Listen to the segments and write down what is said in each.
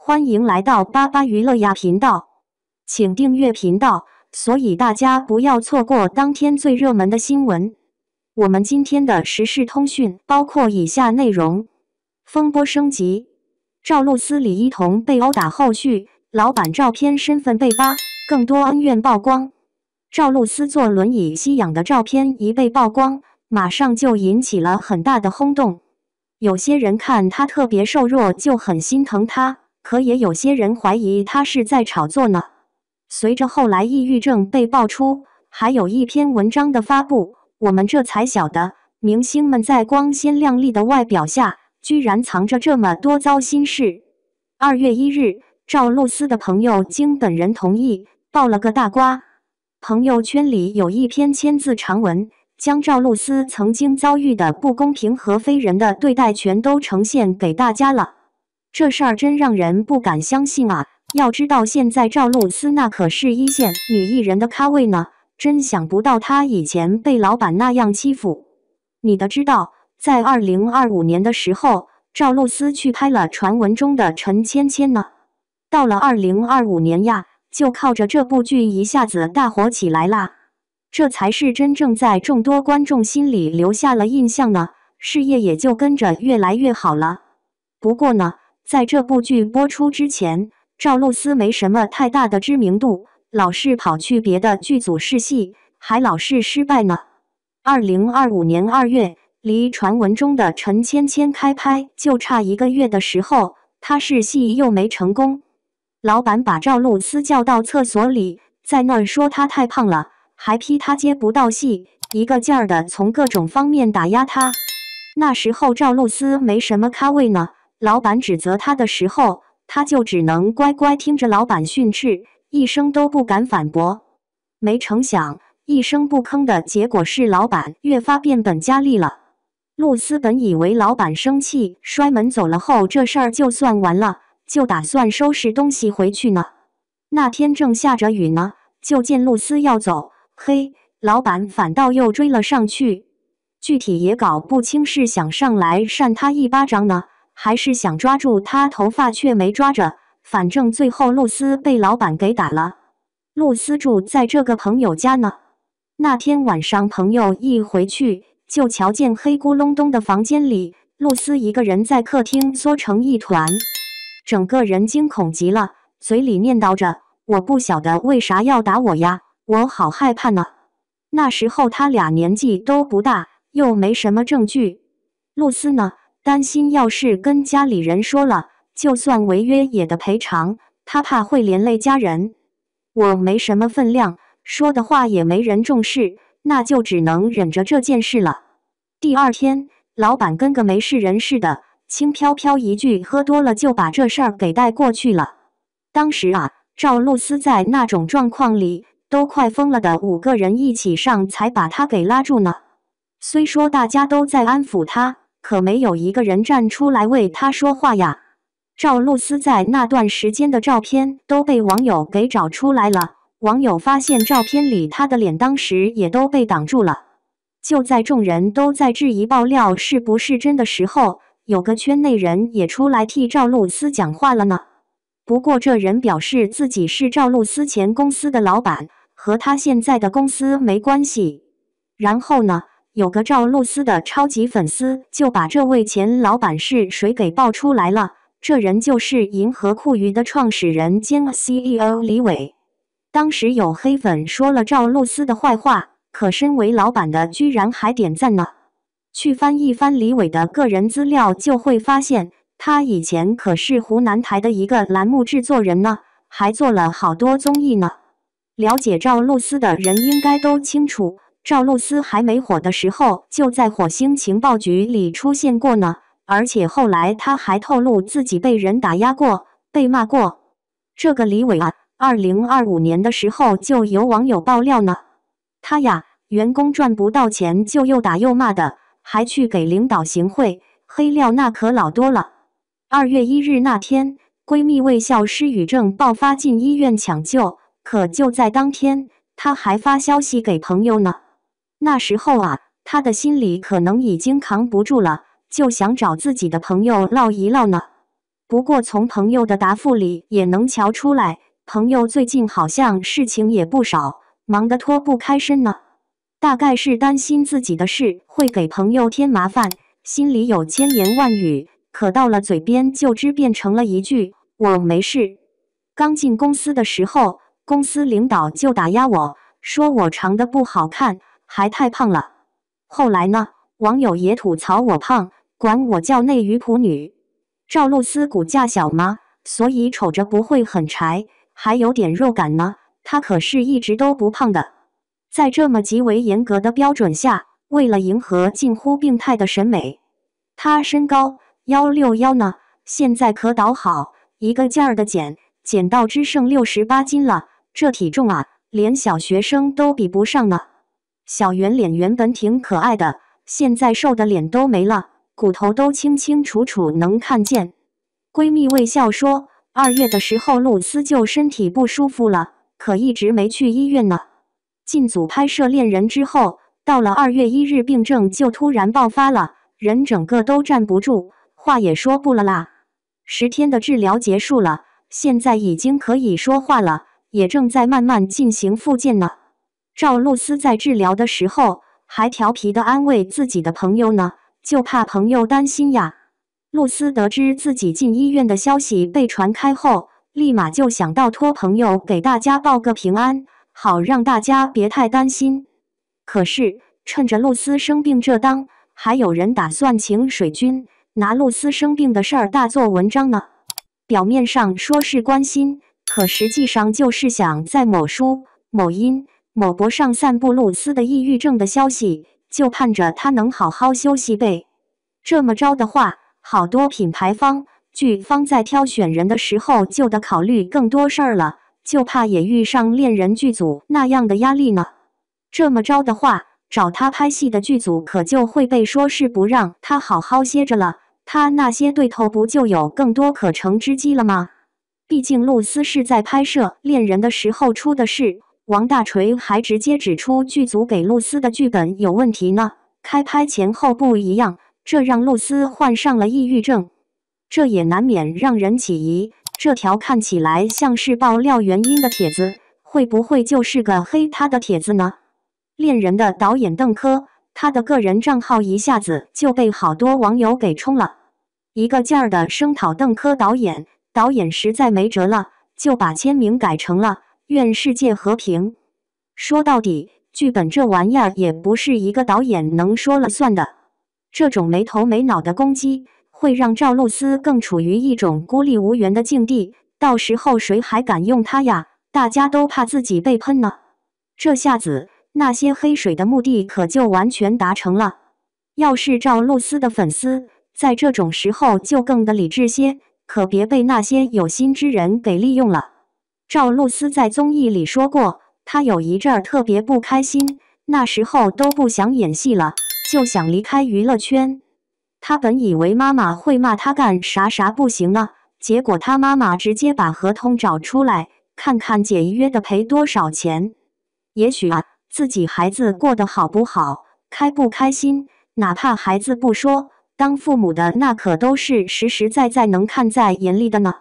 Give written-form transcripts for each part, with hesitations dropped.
欢迎来到巴巴娱乐呀频道，请订阅频道，所以大家不要错过当天最热门的新闻。我们今天的时事通讯包括以下内容：风波升级，赵露思、李一桐被殴打后续，老板照片身份被扒，更多恩怨曝光。赵露思坐轮椅吸氧的照片一被曝光，马上就引起了很大的轰动。有些人看她特别瘦弱就很心疼她，可也有些人怀疑她是在炒作呢。随着后来抑郁症被爆出，还有一篇文章的发布，我们这才晓得，明星们在光鲜亮丽的外表下，居然藏着这么多糟心事。2月1日，赵露思的朋友经本人同意，爆了个大瓜。朋友圈里有一篇千字长文，将赵露思曾经遭遇的不公平和非人的对待全都呈现给大家了。这事儿真让人不敢相信啊！要知道现在赵露思那可是一线女艺人的咖位呢，真想不到她以前被老板那样欺负。你的知道，在2025年的时候，赵露思去拍了传闻中的陈芊芊呢。到了2025年呀，就靠着这部剧一下子大火起来啦。这才是真正在众多观众心里留下了印象呢，事业也就跟着越来越好了。不过呢，在这部剧播出之前，赵露思没什么太大的知名度，老是跑去别的剧组试戏，还老是失败呢。2025年2月，离传闻中的陈芊芊开拍就差1个月的时候，她试戏又没成功。老板把赵露思叫到厕所里，在那儿说她太胖了，还批她接不到戏，一个劲儿的从各种方面打压她。那时候赵露思没什么咖位呢，老板指责她的时候，她就只能乖乖听着老板训斥，一声都不敢反驳。没成想，一声不吭的结果是老板越发变本加厉了。露思本以为老板生气摔门走了后，这事儿就算完了，就打算收拾东西回去呢。那天正下着雨呢，就见露思要走，嘿，老板反倒又追了上去。具体也搞不清是想上来扇她一巴掌呢，还是想抓住她头发却没抓着，反正最后露思被老板给打了。露思住在这个朋友家呢。那天晚上朋友一回去，就瞧见黑咕隆咚的房间里，露思一个人在客厅缩成一团，整个人惊恐极了，嘴里念叨着：“我不晓得为啥要打我呀，我好害怕呢。”那时候他俩年纪都不大，又没什么证据。露思呢，担心要是跟家里人说了，就算违约也得赔偿，她怕会连累家人。我没什么分量，说的话也没人重视，那就只能忍着这件事了。第二天，老板跟个没事人似的，轻飘飘一句喝多了就把这事儿给带过去了。当时啊，赵露思在那种状况里，都快疯了的5个人一起上才把她给拉住呢。虽说大家都在安抚她，可没有一个人站出来为她说话呀。赵露思在那段时间的照片都被网友给找出来了，网友发现照片里她的脸当时也都被挡住了。就在众人都在质疑爆料是不是真的时候，有个圈内人也出来替赵露思讲话了呢。不过这人表示自己是赵露思前公司的老板，和他现在的公司没关系。然后呢，有个赵露思的超级粉丝就把这位前老板是谁给爆出来了，这人就是银河酷娱的创始人兼 CEO 李伟。当时有黑粉说了赵露思的坏话，可身为老板的居然还点赞呢。去翻一翻李伟的个人资料，就会发现他以前可是湖南台的一个栏目制作人呢，还做了好多综艺呢。了解赵露思的人应该都清楚，赵露思还没火的时候就在火星情报局里出现过呢，而且后来他还透露自己被人打压过，被骂过。这个李伟啊，2025年的时候就有网友爆料呢，他呀，员工赚不到钱就又打又骂的，还去给领导行贿，黑料那可老多了。2月1日那天，闺蜜卫校失语症爆发进医院抢救，可就在当天，她还发消息给朋友呢。那时候啊，她的心里可能已经扛不住了，就想找自己的朋友唠一唠呢。不过从朋友的答复里也能瞧出来，朋友最近好像事情也不少，忙得脱不开身呢。大概是担心自己的事会给朋友添麻烦，心里有千言万语，可到了嘴边就只变成了一句“我没事”。刚进公司的时候，公司领导就打压我，说我长得不好看，还太胖了。后来呢，网友也吐槽我胖，管我叫内娱普女。赵露思骨架小吗？所以瞅着不会很柴，还有点肉感呢。她可是一直都不胖的。在这么极为严格的标准下，为了迎合近乎病态的审美，她身高161呢，现在可倒好，一个劲儿的减到只剩68斤了。这体重啊，连小学生都比不上呢。小圆脸原本挺可爱的，现在瘦的脸都没了，骨头都清清楚楚能看见。闺蜜微笑说，2月的时候露丝就身体不舒服了，可一直没去医院呢。进组拍摄恋人之后，到了2月1日病症就突然爆发了，人整个都站不住，话也说不了啦。10天的治疗结束了，现在已经可以说话了，也正在慢慢进行复健呢。赵露思在治疗的时候还调皮地安慰自己的朋友呢，就怕朋友担心呀。露思得知自己进医院的消息被传开后，立马就想到托朋友给大家报个平安，好让大家别太担心。可是趁着露丝生病这当，还有人打算请水军拿露丝生病的事儿大做文章呢。表面上说是关心，可实际上就是想在某书、某音、某博上散布露丝的抑郁症的消息，就盼着她能好好休息呗。这么着的话，好多品牌方、剧方在挑选人的时候就得考虑更多事儿了，就怕也遇上恋人剧组那样的压力呢。这么着的话，找他拍戏的剧组可就会被说是不让他好好歇着了，他那些对头不就有更多可乘之机了吗？毕竟露丝是在拍摄恋人的时候出的事，王大锤还直接指出剧组给露丝的剧本有问题呢，开拍前后不一样，这让露丝患上了抑郁症。这也难免让人起疑，这条看起来像是爆料原因的帖子，会不会就是个黑他的帖子呢？恋人的导演邓科，他的个人账号一下子就被好多网友给冲了，一个劲儿的声讨邓科导演，导演实在没辙了，就把签名改成了愿世界和平。说到底，剧本这玩意儿也不是一个导演能说了算的，这种没头没脑的攻击会让赵露思更处于一种孤立无援的境地，到时候谁还敢用她呀？大家都怕自己被喷呢。这下子那些黑水的目的可就完全达成了。要是赵露思的粉丝在这种时候就更得理智些，可别被那些有心之人给利用了。赵露思在综艺里说过，她有一阵儿特别不开心，那时候都不想演戏了，就想离开娱乐圈。她本以为妈妈会骂她干啥啥不行呢，结果她妈妈直接把合同找出来，看看解约的赔多少钱。也许啊，自己孩子过得好不好，开不开心，哪怕孩子不说，当父母的那可都是实实在在能看在眼里的呢。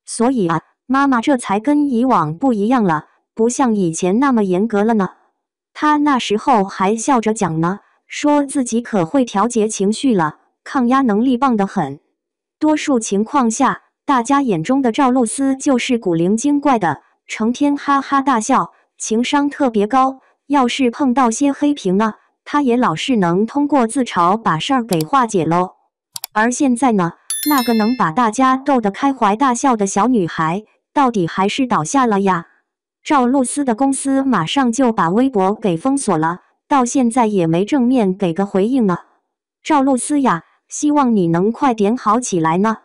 所以啊，妈妈这才跟以往不一样了，不像以前那么严格了呢。她那时候还笑着讲呢，说自己可会调节情绪了，抗压能力棒得很。多数情况下，大家眼中的赵露思就是古灵精怪的，成天哈哈大笑，情商特别高。要是碰到些黑屏呢，她也老是能通过自嘲把事儿给化解喽。而现在呢，那个能把大家逗得开怀大笑的小女孩，到底还是倒下了呀。赵露思的公司马上就把微博给封锁了，到现在也没正面给个回应呢。赵露思呀，希望你能快点好起来呢，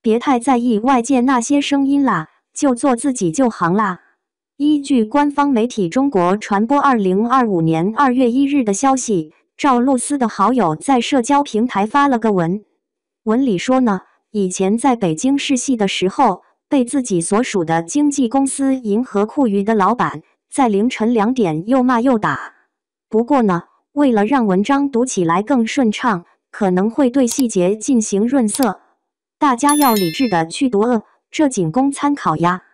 别太在意外界那些声音啦，就做自己就行啦。依据官方媒体中国传播2025年2月1日的消息，赵露思的好友在社交平台发了个文，文里说呢，以前在北京试戏的时候，被自己所属的经纪公司银河酷娱的老板在凌晨2点又骂又打。不过呢，为了让文章读起来更顺畅，可能会对细节进行润色。大家要理智的去读这仅供参考呀。